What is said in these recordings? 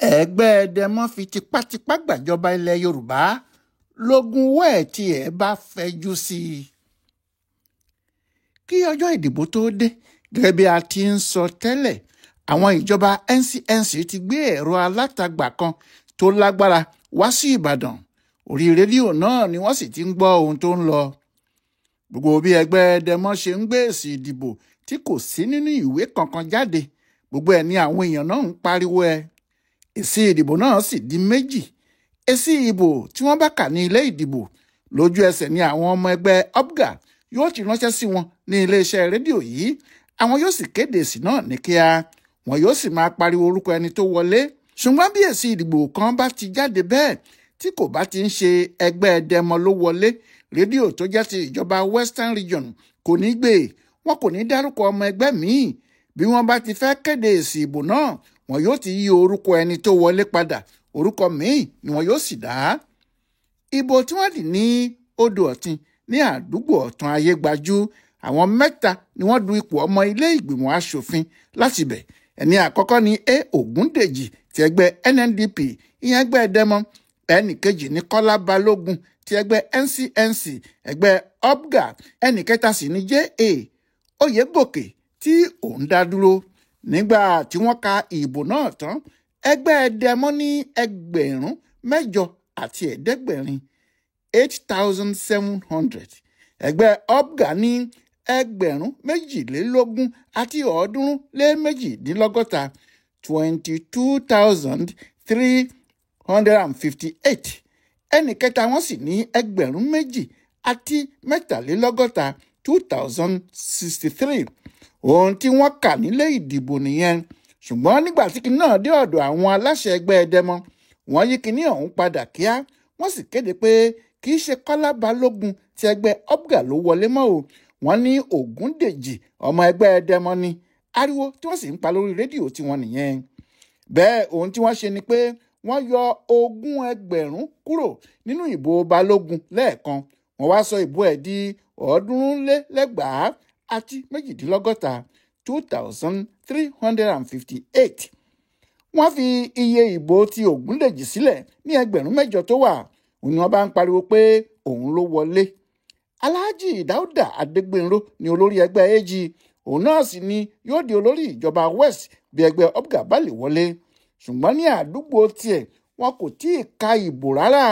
Ẹgbẹ Dẹmọ fi tipátipá gbàjọba ilẹ̀ Yorùbá lógun Wẹẹti-Ẹ bá fẹjú sí i. Kí ọjọ́ ìdìbò tó dé, gẹ́gẹ́ bí a ti ń sọ tẹ́lẹ̀, àwọn ìjọba NCNC ti gbé ẹ̀rọ alátagbà kan tó lágbára wá sí Ìbàdàn. Orí rédíò náà ni wọ́n sì ti ń gbọ́ ohun tó ń lọ. Gbogbo bí ẹgbẹ́ Dẹmọ ṣe ń gbé èsì ìdìbò tí kò sí nínú ìwé kankan jáde, gbogbo ẹ̀ ni àwọn èèyàn náà ń pariwo ẹ̀. Èsì ìdìbò náà sì di méjì. Èsì ìbò tí wọ́n bá kà ní ilé ìdìbò, lójú ẹsẹ̀ ni àwọn ọmọ ẹgbẹ́ UPGA yóò ti ránṣẹ́ sí wọn ní iléeṣẹ́ rédíò yìí. Àwọn yóò sì kéde èsì náà ní kíá. Wọn yóò sì máa pariwo orúkọ ẹni tó wọlé. Ṣùgbọ́n bí èsì ìdìbò kan bá ti jáde bẹ́ẹ̀ tí kò bá ti ń ṣe ẹgbẹ́ Dẹmọ ló wọlé, rédíò tó jẹ́ ti ìjọba Western Region kò ní gbé. Wọn kò ní dárúkọ ọmọ ẹgbẹ́ míì. Bí wọ́n bá ti fẹ́ kéde èsì ìbò náà, wọn yóò ti yí orúkọ ẹni tó wọlé padà, orúkọ míì ni wọn yóò sì dá. Ìbò tí wọ́n dì ní Odò Ọ̀tìn ní àdúgbò Ọ̀tún Ayégbájú, àwọn 3 ni wọ́n du ipò ọmọ ilé ìgbìmọ̀ aṣòfin láti bẹ̀. Ẹni àkọ́kọ́ ni A. Ògúndèjì ti ẹgbẹ́ NNDP, ìyẹn ẹgbẹ́ Dẹmọ. Ẹnì kejì ni Kọ́lá Balógun ti ẹgbẹ́ NCNC, ẹgbẹ́ UPGA. Ẹnì kẹta sì ni J.A. Oyègòkè tí òun dá dúró. Nígbà tí wọ́n ka ìbò náà tán, ẹgbẹ́ Dẹmọ ní 8,800, 8,700. Ẹgbẹ́ UPGA ní 22,362, 22,358. Ẹnì kẹta wọ́n sì ní 2,063, 2,063. Ohun tí wọ́n kà nílé ìdìbò nìyẹn. Ṣùgbọ́n nígbà tí kinní náà dé ọ̀dọ̀ àwọn aláṣẹ ẹgbẹ́ Dẹmọ, wọ́n yí kinní ọ̀hún padà kíá. Wọ́n sì kéde pé kì í ṣe Kọ́lá Balógun ti ẹgbẹ́ UPGA ló wọlé mọ́ o. Wọ́n ní Ògúndèjì ọmọ ẹgbẹ́ Dẹmọ ni. Ariwo tí wọ́n sì ń pa lórí rédíò tiwọn nìyẹn. Bẹ́ẹ̀ ohun tí wọ́n ṣe ni pé wọ́n yọ 20,000 kúrò nínú ìbò Balógun lẹ́ẹ̀kan. Wọ́n wá sọ ìbò ẹ̀ di 368, 2,358. Wọ́n fi iye ìbò ti Ògúndèjì sílẹ̀ ní 8,000 tó wà. Òun ni wọ́n bá ń pariwo pé òun ló wọlé. Alhaji Dáúdà Adégbénró ni olórí ẹgbẹ́ AG. Òun náà sì ni yóò di olórí ìjọba West bí ẹgbẹ́ UPGA bá lè wọlé. Ṣùgbọ́n ní àdúgbò tiẹ̀, wọn kò tí ì ka ìbò rárá.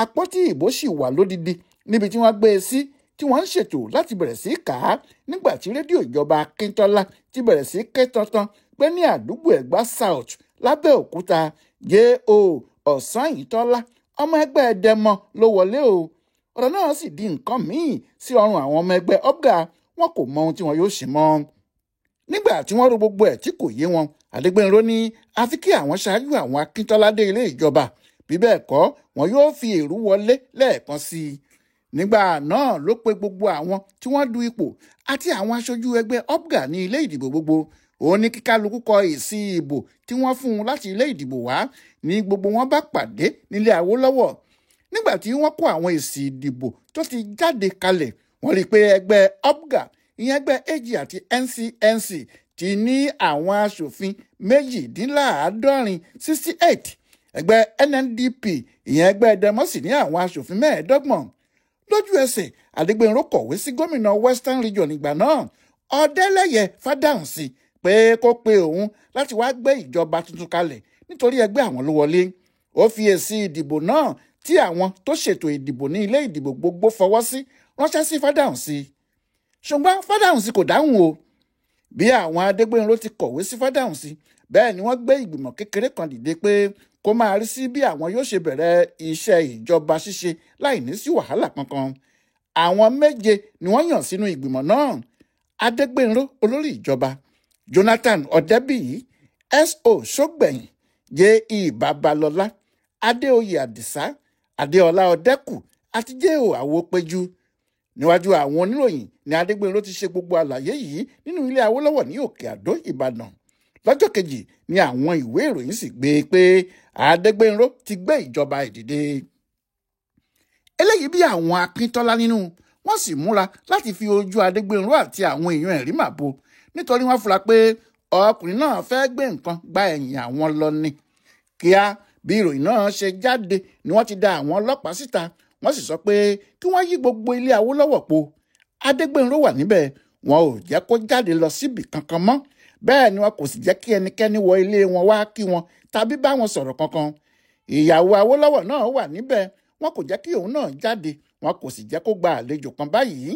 Àpótí ìbò sì wà lódidi níbi tí wọ́n gbé e sí, tí wọ́n ń ṣètò láti bẹ̀rẹ̀ sí kà á nígbà tí rédíò ìjọba Akíntọ́lá ti bẹ̀rẹ̀ sí ké tantan pé ní àdúgbò Ẹ̀gbá South lábẹ́òkúta, J.O. Ọ̀sányìntọ́lá ọmọ ẹgbẹ́ Dẹmọ ló wọlé o. Ọ̀rọ̀ náà sì di nǹkan míì sí ọrùn àwọn ọmọ ẹgbẹ́ UPGA. Wọn kò mọ ohun tí wọn yóò ṣe mọ́. Nígbà tí wọ́n rò gbogbo ẹ̀ tí kò yé wọn, Adégbénró ní àfi kí àwọn ṣáájú àwọn Akíntọ́lá dé ilé ìjọba. Bí bẹ́ẹ̀ kọ́, wọn yóò fi èrú wọlé lẹ́ẹ̀kan sí i. Nígbà náà ló pe gbogbo àwọn tí wọ́n du ipò àti àwọn aṣojú ẹgbẹ́ UPGA ní ilé ìdìbò gbogbo. Òun ní kíkálukú kọ èsì ìbò tí wọ́n fún un láti ilé ìdìbò wá ní gbogbo wọn bá pàdé nílé Awólọ́wọ̀. Nígbà tí wọ́n kó àwọn èsì ìdìbò tó ti jáde kalẹ̀, wọ́n rí i pé ẹgbẹ́ UPGA, ìyẹn ẹgbẹ́ AG àti NCNC, ti ní àwọn aṣòfin 68, 68. Ẹgbẹ́ NNDP, ìyẹn ẹgbẹ́ Dẹmọ sì ní àwọn aṣòfin 25. Lójú ẹsẹ̀, Adégbénró kọ̀wé sí gómìnà Western Region ìgbà náà, Ọ̀dẹ́lẹ́yẹ Fádáhùnsí, pé kó pe òun láti wá gbé ìjọba tuntun kalẹ̀ nítorí ẹgbẹ́ àwọn ló wọlé. Ó fi èsì ìdìbò náà tí àwọn tó ṣètò ìdìbò ní ilé ìdìbò gbogbo fọwọ́ sí ránṣẹ́ sí Fádáhùnsí. Ṣùgbọ́n Fádáhùnsí kò dáhùn o. Bí àwọn Adégbénró ti kọ̀wé sí Fádáhùnsí, bẹ́ẹ̀ ni wọ́n gbé ìgbìmọ̀ kékeré kan dìde pé kó máa rí sí bí àwọn yóò ṣe bẹ̀rẹ̀ iṣẹ́ ìjọba ṣíṣe láì ní sí wàhálà kankan. Àwọn 7 ni wọ́n yàn sínú ìgbìmọ̀ náà. Adégbénró olórí ìjọba, Jonathan Ọ̀dẹ́bíyì, S.O. Ṣógbẹ̀yìn, J.E. Babalọ́lá, Adéoyè Àdìsá, Adéọlá Ọdẹ́kù àti J.O. Àwòpéjú. Níwájú àwọn oníròyìn ni Adégbénró ti ṣe gbogbo àlàyé yìí nínú ilé Awólọ́wọ̀ ní Òkè Àdó, Ìbàdàn. Lọ́jọ́ kejì ni àwọn ìwé ìròyìn sì gbé pé Adégbénró ti gbé ìjọba ìdìde. Eléyìí bí àwọn Akíntọ́lá nínú. Wọ́n sì múra láti fi ojú Adégbénró àti àwọn èèyàn ẹ̀rí màbo, nítorí wọ́n fura pé ọkùnrin náà fẹ́ gbé nǹkan gba ẹ̀yìn àwọn lọ ni. kíá bí ìròyìn náà ṣe jáde ni wọ́n ti da àwọn ọlọ́pàá síta wọ́n sì sọ pé kí wọ́n yí gbogbo ilé Awólọ́wọ̀ po. Adégbénró wà níbẹ̀, wọn ò jẹ́ kó jáde lọ síbì kankan mọ́, bẹ́ẹ̀ ni wọn kò sì jẹ́ kí ẹnikẹ́ni wọ ilé wọn wá kí wọn tàbí bá wọn sọ̀rọ̀ kankan. Ìyàwó Awólọ́wọ̀ náà wà níbẹ̀, wọn kò jẹ́ kí òun náà jáde, wọn kò sì jẹ́ kó gba àlejò kan báyìí.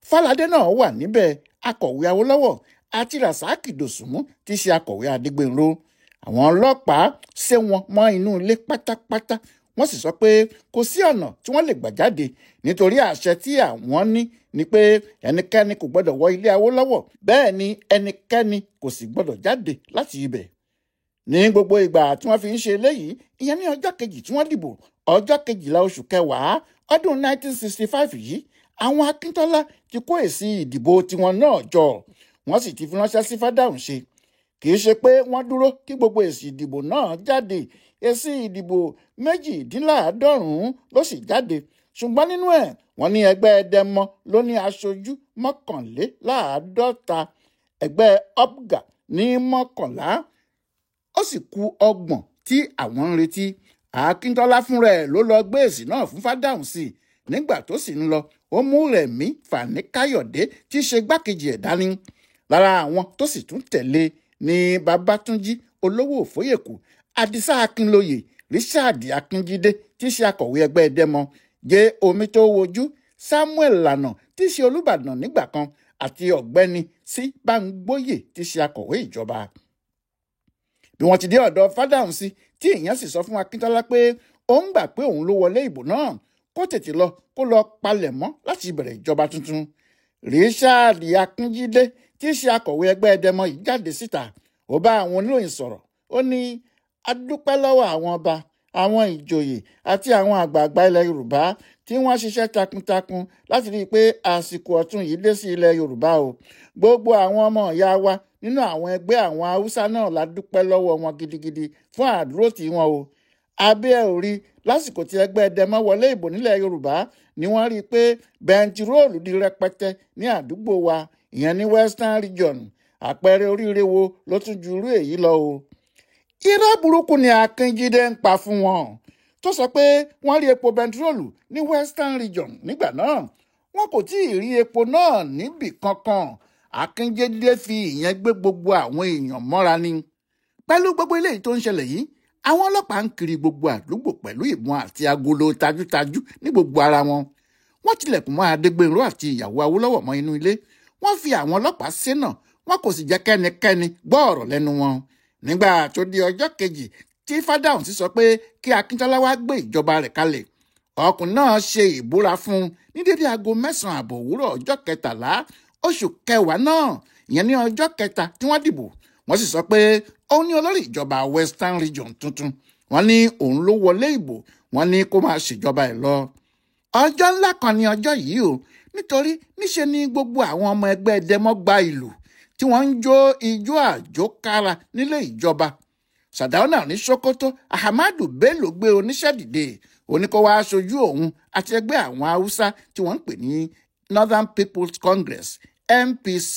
Fálàdé náà wà níbẹ̀, akọ̀wé Awólọ́wọ̀, àti Ràsáàkì Dòsùnmú tí í ṣe akọ̀wé Adégbénró. Àwọn ọlọ́pàá ṣé wọn mọ́ inú ilé pátápátá, wọ́n sì sọ pé kò sí ọ̀nà tí wọ́n lè gbà jáde nítorí àṣẹ tí àwọn ní ni pé ẹnikẹ́ni kò gbọ́dọ̀ wọ ilé Awólọ́wọ̀, bẹ́ẹ̀ ni ẹnikẹ́ni kò sì gbọ́dọ̀ jáde láti ibẹ̀. Ní gbogbo ìgbà tí wọ́n fi ń ṣe eléyìí, ìyẹn ní ọjọ́ kejì tí wọ́n dìbò, ọjọ́ 12 oṣù kẹwàá ọdún 1965 yìí, àwọn Akíntọ́lá ti kó èsì ìdìbò tiwọn náà jọ, wọ́n sì ti fi ránṣẹ́ sí Fádáhùnṣe. Kì í ṣe pé wọ́n dúró kí gbogbo èsì ìdìbò náà jáde, èsì ìdìbò 98 ló sì jáde, ṣùgbọ́n nínú ẹ̀ wọ́n ní ẹgbẹ́ Dẹmọ ló ní aṣojú 51, ẹgbẹ́ Ọbgà ní 11, ó sì kù 30 tí àwọn ń retí. Akíntọ́lá fúnra ẹ̀ ló lọ gbé èsì náà fún Fádáhùnṣe. Nígbà tó sì ń lọ, ó mú Rẹ̀mí Fani-Káyọ̀dé tí í ṣe gbákejì ẹ̀ dání. Lára àwọn tó sì tún tẹ̀lé ní Babátúnjí Olówó Òfóyèkù, Àdìsá Akínlóye, Richard Akínjídé tí í ṣe akọ̀wé ẹgbẹ́ Dẹmọ, Jẹ́ Omítówójú, Samuel Lànà tí í ṣe Olúbàdàn nígbà kan, àti ọ̀gbẹ́ni sí Báńgbóyè tí í ṣe akọ̀wé ìjọba. Bí wọ́n ti dé ọ̀dọ̀ Fádáhùnṣe tí èèyàn sì sọ fún Akíntọ́lá pé òun gbà pé òun ló wọlé ìbò náà, kó tètè lọ kó lọ palẹ̀mọ́ láti bẹ̀rẹ̀ ìjọba tuntun. Richard Akínjídé tí í ṣe akọ̀wé ẹgbẹ́ Dẹmọ yìí jáde síta, ó bá àwọn oníròyìn sọ̀rọ̀, ó ní a dúpẹ́ lọ́wọ́ àwọn ọba, àwọn ìjòyè àti àwọn àgbààgbà ilẹ̀ Yorùbá tí wọ́n ṣiṣẹ́ takuntakun láti rí i pé àsìkò ọ̀tun yìí dé sí ilẹ̀ Yorùbá o. Gbogbo àwọn ọmọ ìyá wa nínú àwọn ẹgbẹ́ àwọn Haúsá náà la dúpẹ́ lọ́wọ́ wọn gidigidi fún àdúrótì wọn o. Abẹ́ ẹ̀ ò rí lásìkò tí ẹgbẹ́ Dẹmọ wọlé ìbò nílẹ̀ Yorùbá ni wọ́n rí i pé bẹntiróòlù di rẹpẹtẹ ní àdúgbò wa, ìyẹn ní Western Region. Àpẹẹrẹ oríire wo ló tún ju irú èyí lọ o. Irọ́ burúkú ni Akínjídé ń pa fún wọn tó sọ pé wọ́n rí epo bẹntiróòlù ní Western Region nígbà náà. Wọn kò tí ì rí epo náà níbì kankan. Akínjídé fi ìyẹn gbé gbogbo àwọn èèyàn mọ́ra ni. Pẹ̀lú gbogbo eléyìí tó ń ṣẹlẹ̀ yìí, àwọn ọlọ́pàá ń kiri gbogbo àdúgbò pẹ̀lú ìbọn àti agolo tajútajú ní gbogbo ara wọn. Wọ́n tilẹ̀kùn mọ́ Adégbénró àti ìyàwó Awólọ́wọ̀ mọ́ inú ilé. Wọ́n fi àwọn ọlọ́pàá sénà, wọn kò sì jẹ́ kẹ́nikẹ́ni gbọ́ ọ̀rọ̀ lẹ́nu wọn. Nígbà tó di ọjọ́ kejì tí Fádáhùnṣe sọ pé kí Akíntọ́lá wá gbé ìjọba rẹ̀ kalẹ̀, ọkùnrin náà ṣe ìbúra fún un ní dédé aago 9 òwúrọ̀ ọjọ́ 13 oṣù kẹwàá náà, ìyẹn ní ọjọ́ 3 tí wọ́n dìbò. Wọ́n sì sọ pé òun ní olórí ìjọba Western Region tuntun. Wọ́n ní òun ló wọlé ìbò, wọ́n ní kó máa ṣèjọba ẹ̀ lọ. Ọjọ́ ńlá kan ni ọjọ́ yìí o, nítorí níṣe ni gbogbo àwọn ọmọ ẹgbẹ́ Dẹmọ gba ìlú tí wọ́n ń jó ijó àjókára nílé ìjọba. Sàdáúnà ní Sókótó, Ahmadu Bello gbé oníṣẹ́ dìde, ó ní kó wá aṣojú òun àti ẹgbẹ́ àwọn Haúsá tí wọ́n ń pè ní Northern People's Congress NPC.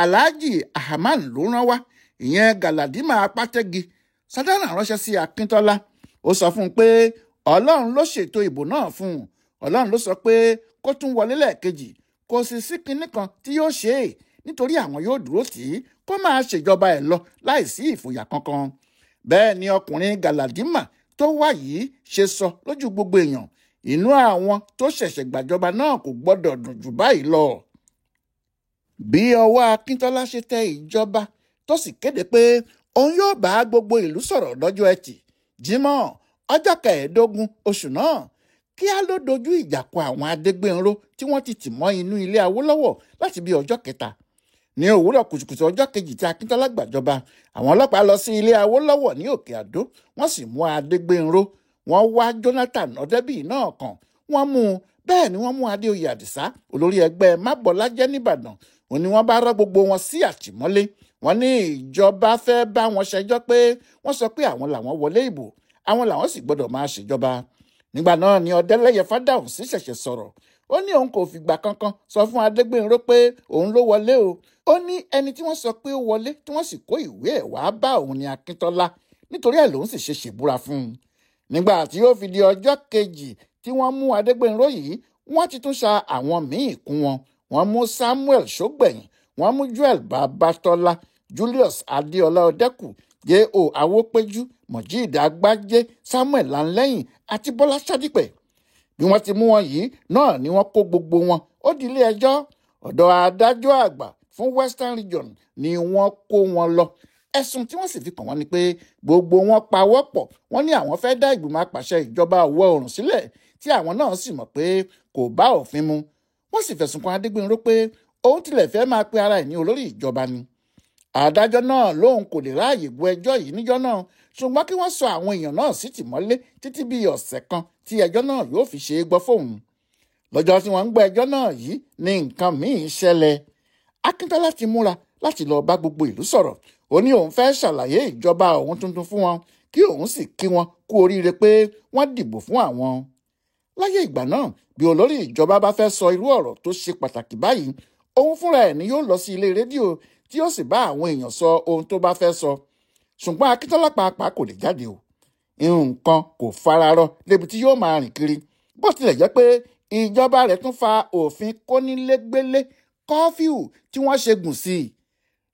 Alhaji Ahmad ló rán wá, ìyẹn Galadima Apátẹ́gi. Sàdáúnà ránṣẹ́ sí Akíntọ́lá, ó sọ fún un pé Ọlọ́run ló ṣètò ìbò náà fún un. Ọlọ́run ló sọ pé kó tún wọlé lẹ́ẹ̀kejì, kò sì sí kinní kan tí yóò ṣe é, nítorí àwọn yóò dúró tì í kó máa ṣèjọba ẹ̀ lọ láìsí ìfòyà kankan. Bẹ́ẹ̀ ni ọkùnrin Galadima tó wà yìí ṣe sọ lójú gbogbo èèyàn. Inú àwọn tó ṣẹ̀ṣẹ̀ gbàjọba náà kò gbọ́dọ̀ dùn jù báyìí lọ. Bí ọwọ́ Akíntọ́lá ṣe tẹ ìjọba tó sì kéde pé òun yóò bá gbogbo ìlú sọ̀rọ̀ lọ́jọ́ Ẹtì, Jímọ̀, ọjọ́ 15 oṣù náà, kíá ló dojú ìjà kọ àwọn Adégbénró tí wọ́n ti tì mọ́ inú ilé Awólọ́wọ̀ láti bí ọjọ́ 3. Ní òwúrọ̀ kùtùkùtù ọjọ́ kejì tí Akíntọ́lá gbàjọba, àwọn ọlọ́pàá lọ sí ilé Awólọ́wọ̀ ní Òkè Àdó, wọ́n sì mú Adégbénró. Wọ́n wá Jonathan Ọdẹ́bí náà kàn, wọ́n mú un. Bẹ́ẹ̀ ni wọ́n mú Adéoyè Àdìsá, olórí ẹgbẹ́ Mábọ̀lájẹ́ nìbàdàn. Ó ní wọ́n bá rọ́ gbogbo wọn sí àtìmọ́lé. Wọ́n ní ìjọba fẹ́ bá wọn ṣẹjọ́ pé wọ́n sọ pé àwọn làwọn wọlé ìbò, àwọn làwọn sì gbọ́dọ̀ máa ṣèjọba. Nígbà náà ni Ọdẹ́lẹ́yẹ Fádáhùnṣe ṣẹ̀ṣẹ̀ sọ̀rọ̀. Ó ní òun kò fìgbà kankan sọ fún Adégbénró pé òun ló wọlé o. Ó ní ẹni tí wọ́n sọ pé ó wọlé tí wọ́n sì kó ìwé ẹ̀ wá bá òun ní Akíntọ́lá. nítorí ẹ̀ lòun sì ṣe ṣèbúra fún un. Nígbà tí ó fi di ọjọ́ kejì tí wọ́n mú Adégbénró yìí, wọ́n ti tún ṣa àwọn míì kún wọn. Wọ́n mú Samuel Ṣógbẹ̀yìn, wọ́n mú Joel Babátọ́lá, Julius Adéọlá Ọdẹ́kù, J.O. Awópéjú, Mojeed Agbájé, Samuel Lanlẹ́yìn àti Bọ́lá Ṣádìpẹ̀. Bí wọ́n ti mú wọn yìí náà ni wọ́n kó gbogbo wọn ó di ilé ẹjọ́. Ọ̀dọ̀ adájọ́ àgbà fún Western Region ni wọ́n kó wọn lọ. Ẹ̀sùn tí wọ́n sì fi kàn wọ́n ni pé gbogbo wọn pawọ́pọ̀, wọ́n ní àwọn fẹ́ dá ìgbìmọ̀ apàṣẹ ìjọba ìwọ̀ oòrùn sílẹ̀ tí àwọn náà sì mọ̀ pé kò bá òfin mu. Wọ́n sì fẹ̀sùn kan Adégbénró pé òun tilẹ̀ fẹ́ máa pe ara ẹ̀ ní olórí ìjọba ni. Adájọ́ náà lóun kò lè ráàyè gbọ́ ẹjọ́ yìí níjọ́ náà, ṣùgbọ́n kí wọ́n sọ àwọn èèyàn náà sí tìmọ́lé títí bíi ọ̀sẹ̀ kan tí ẹjọ́ náà yóò fi ṣe é gbọ́ fóun. Lọ́jọ́ tí wọ́n ń gbọ́ ẹjọ́ náà yìí ni nǹkan míì ṣẹlẹ̀. Akíntọ́lá ti múra láti lọ bá gbogbo ìlú sọ̀rọ̀. Ó ní òun fẹ́ ṣàlàyé ìjọba òun tuntun fún wọn, kí òun sì kí wọn kú oríire pé wọ́n dìbò fún àwọn. Láyé ìgbà náà, bí olórí ìjọba bá fẹ́ sọ irú ọ̀rọ̀ tó ṣe pàtàkì báyìí, òun fúnra ẹ̀ ni yóò lọ sí ilé rédíò tí yóò sì bá àwọn èèyàn sọ ohun tó bá fẹ́ sọ. Ṣùgbọ́n Akíntọ́lá pàápàá kò lè jáde o. Nǹkan kò fararọ débi tí yóò máa rìn kiri. Bó tilẹ̀ jẹ́ pé ìjọba rẹ̀ tún fa òfin kónílégbélé kọ́fíù tí wọ́n ṣe gùn sí i.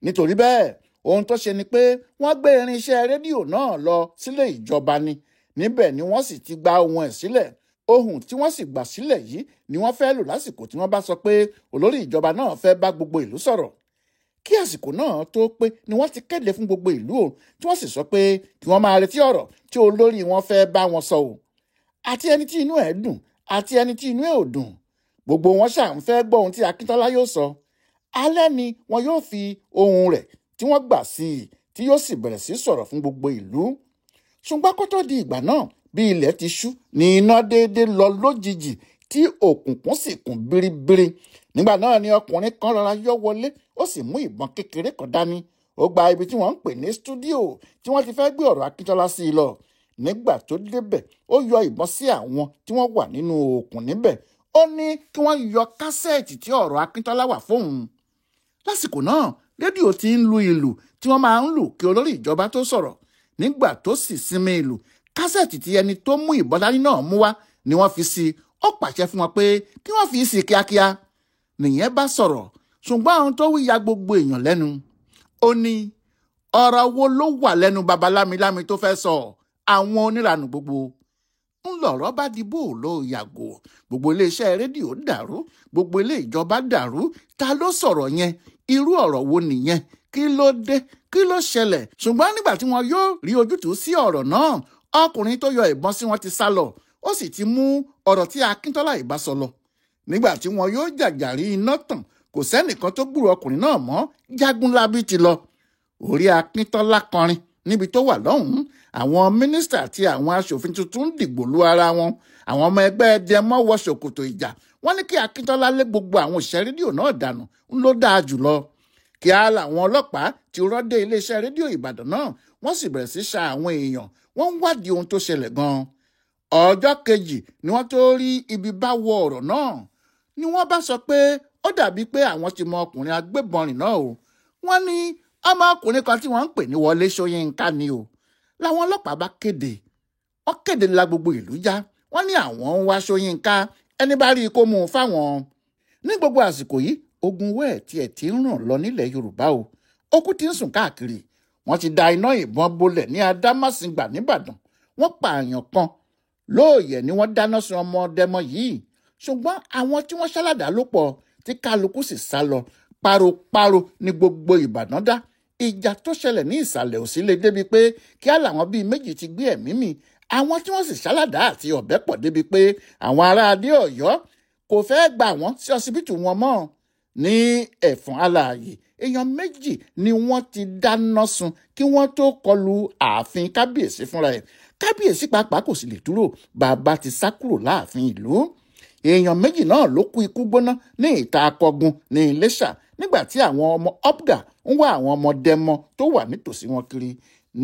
Nítorí bẹ́ẹ̀, ohun tó ṣe ni pé wọ́n gbé irinṣẹ́ rédíò náà lọ sílé ìjọba ni. Níbẹ̀ ni wọ́n sì ti gba ohun ẹ̀ sílẹ̀. Ohun tí wọ́n sì gbà sílẹ̀ yìí ni wọ́n fẹ́ lò lásìkò tí wọ́n bá sọ pé olórí ìjọba náà fẹ́ bá gbogbo ìlú sọ̀rọ̀. Kí àsìkò náà tó pé ni wọ́n ti kéde fún gbogbo ìlú o, tí wọ́n sì sọ pé kí wọ́n máa retí ọ̀rọ̀ tí olórí wọn fẹ́ bá wọn sọ o. Àti ẹni tí inú ẹ̀ dùn àti ẹni tí inú ẹ̀ ò dùn, gbogbo wọn ṣáà ń fẹ́ gbọ́ ohun tí Akíntọ́lá yóò sọ. Alẹ́ ni wọn yóò fi ohun rẹ̀ tí wọ́n gbà sí i tí yóò sì bẹ̀rẹ̀ sí sọ̀rọ̀ fún gbogbo ìlú. Ṣùgbọ́n kó tó di ìgbà náà, bí ilẹ̀ ti ṣú ni iná déédé lọ lójijì tí òkùnkùn sì kún biribiri. Nígbà náà ni ọkùnrin kan rọra yọ wọlé, ó sì mú ìbọn kékeré kan dání. Ó gba ibi tí wọ́n ń pè ní stúdíò tí wọ́n ti fẹ́ gbé ọ̀rọ̀ Akíntọ́lá sí i lọ. Nígbà tó débẹ̀, ó yọ ìbọn sí àwọn tí wọ́n wà nínú òkun níbẹ̀. Ó ní kí wọ́n yọ kásẹ̀ẹ̀tì tí ọ̀rọ̀ Akíntọ́lá wà fóun. Lásìkò náà, rédíò ti ń lu ìlù tí wọ́n máa ń lù kí olórí ìjọba tó sọ̀rọ̀. Nígbà tó sì sinmi ìlù, kásẹ̀tì tí ẹni tó mú ìbọn dání náà mú wá ni wọ́n fi sí i. Ó pàṣẹ fún wọn pé kí wọ́n fi sí i kíákíá. Nìyẹn bá sọ̀rọ̀, ṣùgbọ́n àwọn tó wí ya gbogbo èèyàn lẹ́nu. Ó ní ọ̀rọ̀ wo ló wà lẹ́nu baba lámilámi tó fẹ́ sọ àwọn oníranù gbogbo. Ńlọrọ̀ bá di bó ló yàgò. Gbogbo iléeṣẹ́ rédíò dàrú, gbogbo ilé ìjọba dàrú. Ta ló sọ̀rọ̀ yẹn? Irú ọ̀rọ̀ wo nìyẹn? Kí ló dé? Kí ló ṣẹlẹ̀? Ṣùgbọ́n nígbà tí wọn yóò rí ojútùú sí ọ̀rọ̀ náà, ọkùnrin tó yọ ìbọn sí wọn ti sá lọ. Ó sì ti mú ọ̀rọ̀ tí Akíntọ́lá ìbá sọ lọ. Nígbà tí wọn yóò jàjàrí iná tàn, kò sẹ́nìkan tó gbúrò ọkùnrin náà mọ́. Jágúnlábí ti lọ. Orí Akíntọ́lá kọrin níbi tó wà lọ́hùn-ún. Àwọn mínísítà àti àwọn aṣòfin tuntun ń dìgbò lu ara wọn. Àwọn ọmọ ẹgbẹ́ Dẹmọ wọ ṣòkòtò ìjà. Wọ́n ní kí Akíntọ́lá lé gbogbo àwọn òṣìṣẹ́ rédíò náà dànù ló dáa jùlọ. Kíá làwọn ọlọ́pàá ti rọ́dé iléeṣẹ́ rédíò Ìbàdàn náà. Wọ́n sì bẹ̀rẹ̀ sí ṣa àwọn èèyàn. Wọ́n ń wádìí ohun tó ṣẹlẹ̀ gan-an. Ọjọ́ kejì ni wọ́n tó rí ibi bá wọ ọ̀rọ̀ náà. Ni wọ́n bá sọ pé ó dàbí pé àwọn ti mọ ọkùnrin agbébọn rìn náà o. Wọ́n ní ọmọkùnrin kan tí wọ́n ń pè ní Wọlé Ṣóyínká ni o. Làwọn ọlọ́pàá bá kéde. Wọ́n kéde la gbogbo ìlú já. Wọ́n ní àwọn ń wá Ṣóyínká, ẹni bá rí i kó mú un fáwọn. Ní gbogbo àsìkò yìí, ogun Wẹẹti-Ẹ ti ń ràn lọ nílẹ̀ Yorùbá o. Okú ti ń sùn káàkiri. Wọ́n ti da iná ìbọn bolẹ̀ ní Adámàsìngbà nìbàdàn. Wọ́n pààyàn kan. Lóòyẹ̀ ni wọ́n dáná sun ọmọ Dẹmọ yìí. Ṣùgbọ́n àwọn tí wọ́n ṣálàdá ló pọ̀ tí kálukú sì sá lọ. Páropáro ni gbogbo Ìbàdàn dá. Ìjà tó ṣẹlẹ̀ ní ìsàlẹ̀ òsì lè débi pé kí á làwọn bíi méjì ti gbé ẹ̀mí mì. Àwọn tí wọ́n sì ṣálàdá àti ọ̀bẹ pọ̀ débi pé àwọn ará Adé Ọ̀yọ́ kò fẹ́ gbà wọ́n sí ọsibítù wọn mọ́. Ní Ẹ̀fọ̀n alààyè, èèyàn méjì ni wọ́n ti dáná sun kí wọ́n tó kọlu ààfin kábíyèsí fúnra ẹ̀. Kábíyèsí pàápàá kò sì lè dúró, bàbá ti sá kúrò láàfin ìlú. Èèyàn méjì náà ló kú ikú gbóná ní ìta Akọgun ní Iléṣà nígbà tí àwọn ọmọ Ọ̀pgà ń wá àwọn ọmọ Dẹmọ tó wà nítòsí wọn kiri.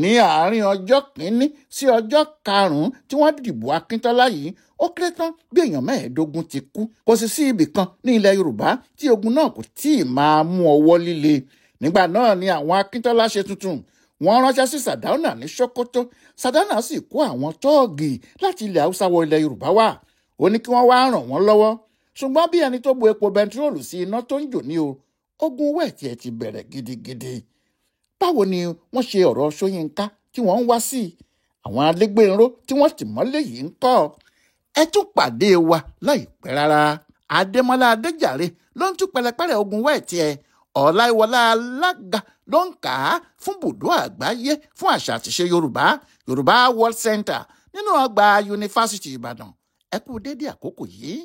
Ní àárín ọjọ́ kìíní sí ọjọ́ karùn-ún tí wọ́n dìbò Akíntọ́lá yìí, ó kéré tán bí èèyàn 15 ti kú. Kò sì sí ibì kan ní ilẹ̀ Yorùbá tí ogun náà kò tíì máa mú ọwọ́ líle. Nígbà náà ni àwọn Akíntọ́lá ṣe tuntun. wọ́n ránṣẹ́ sí Sardauna ní Sokoto. Sardauna sì kó àwọn tọ́ọ̀gì láti ilẹ̀ Haúsá wọ ilẹ̀ Yorùbá wá. Ó ní kí wọ́n wá ràn wọ́n lọ́wọ́. Ṣùgbọ́n bí ẹni tó bu epo bẹntiróòlù sí iná tó ń jò ní o, ogun Wẹẹti-Ẹ ti bẹ̀rẹ̀ gidigidi. Báwo ni wọ́n ṣe ọ̀rọ̀ Ṣóyínká tí wọ́n ń wá sí? Àwọn alégbénró tí wọ́n tì mọ́lé yìí ń kọ́. Ẹ tún pàdé wa láìpẹ́ rárá. Adémọ́lá Adéjàre ló ń tú pẹ̀lẹ́pẹ̀lẹ́ ogun Wẹẹti-Ẹ. Ọláìwọlá Alága ló ń kà á fún bùdó àgbáyé fún àṣà àtìṣe Yorùbá, Yorùbá World Center nínú ọgbà Yunifásítì Ìbàdàn. Ẹ kú dédé àkókò yìí.